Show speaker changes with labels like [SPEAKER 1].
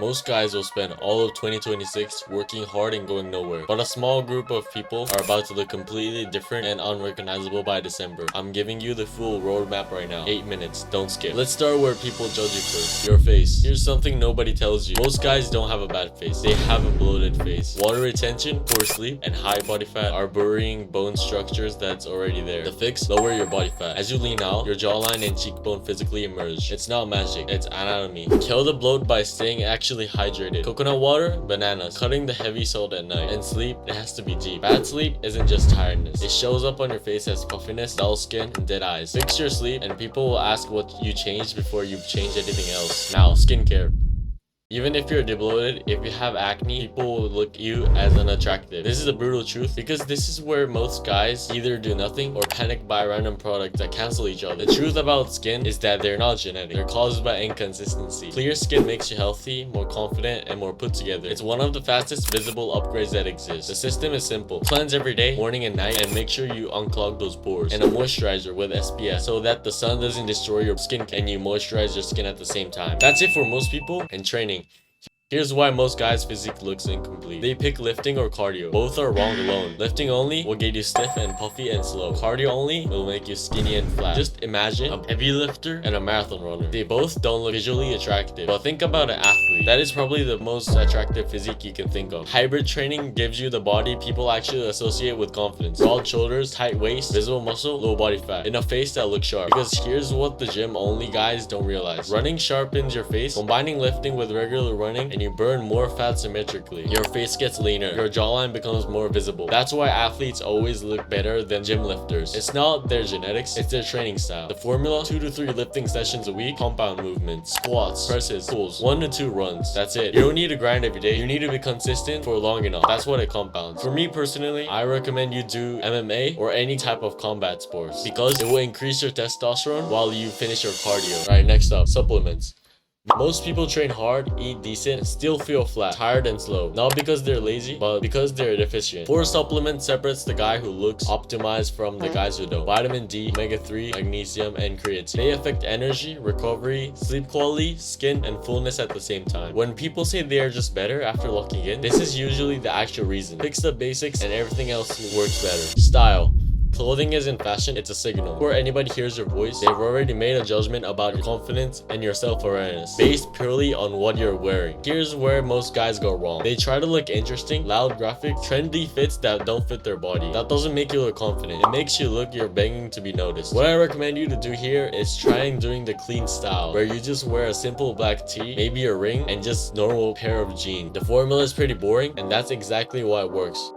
[SPEAKER 1] Most guys will spend all of 2026 working hard and going nowhere, but a small group of people are about to look completely different and unrecognizable by December. I'm giving you the full roadmap right now. 8 minutes, don't skip. Let's start where people judge you first. Your face. Here's something nobody tells you. Most guys don't have a bad face. They have a bloated face. Water retention, poor sleep, and high body fat are burying bone structures that's already there. The fix? Lower your body fat. As you lean out, your jawline and cheekbone physically emerge. It's not magic, it's anatomy. Kill the bloat by staying actually hydrated. Coconut water, bananas, cutting the heavy salt at night, and sleep, it has to be deep. Bad sleep isn't just tiredness. It shows up on your face as puffiness, dull skin, and dead eyes. Fix your sleep, and people will ask what you changed before you've changed anything else. Now, skincare. Even if you're debloated, if you have acne, people will look you as unattractive. This is the brutal truth because this is where most guys either do nothing or panic buy random products that cancel each other. The truth about skin is that they're not genetic. They're caused by inconsistency. Clear skin makes you healthy, more confident, and more put together. It's one of the fastest visible upgrades that exist. The system is simple. Cleanse every day, morning and night, and make sure you unclog those pores. And a moisturizer with SPF so that the sun doesn't destroy your skin and you moisturize your skin at the same time. That's it for most people. And training. Here's why most guys' physique looks incomplete. They pick lifting or cardio. Both are wrong alone. Lifting only will get you stiff and puffy and slow. Cardio only will make you skinny and flat. Just imagine a heavy lifter and a marathon runner. They both don't look visually attractive. But think about an athlete. That is probably the most attractive physique you can think of. Hybrid training gives you the body people actually associate with confidence. Broad shoulders, tight waist, visible muscle, low body fat, and a face that looks sharp. Because here's what the gym only guys don't realize. Running sharpens your face. Combining lifting with regular running and you burn more fat symmetrically. Your face gets leaner. Your jawline becomes more visible. That's why athletes always look better than gym lifters. It's not their genetics, it's their training style. The formula: 2 to 3 lifting sessions a week, compound movements, squats, presses, pulls, 1 to 2 runs. That's it. You don't need to grind every day. You need to be consistent for long enough. That's what it compounds. For me personally, I recommend you do MMA or any type of combat sports because it will increase your testosterone while you finish your cardio. Alright, next up, supplements. Most people train hard, eat decent, and still feel flat, tired, and slow. Not because they're lazy, but because they're deficient. 4 supplements separates the guy who looks optimized from the guys who don't. Vitamin D, omega-3, magnesium, and creatine. They affect energy, recovery, sleep quality, skin, and fullness at the same time. When people say they are just better after locking in, this is usually the actual reason. Fix the basics and everything else works better. Style. Clothing isn't fashion, it's a signal. Before anybody hears your voice, they've already made a judgment about your confidence and your self-awareness based purely on what you're wearing. Here's where most guys go wrong. They try to look interesting, loud graphic, trendy fits that don't fit their body. That doesn't make you look confident. It makes you look you're begging to be noticed. What I recommend you to do here is trying doing the clean style, where you just wear a simple black tee, maybe a ring, and just normal pair of jeans. The formula is pretty boring, and that's exactly why it works.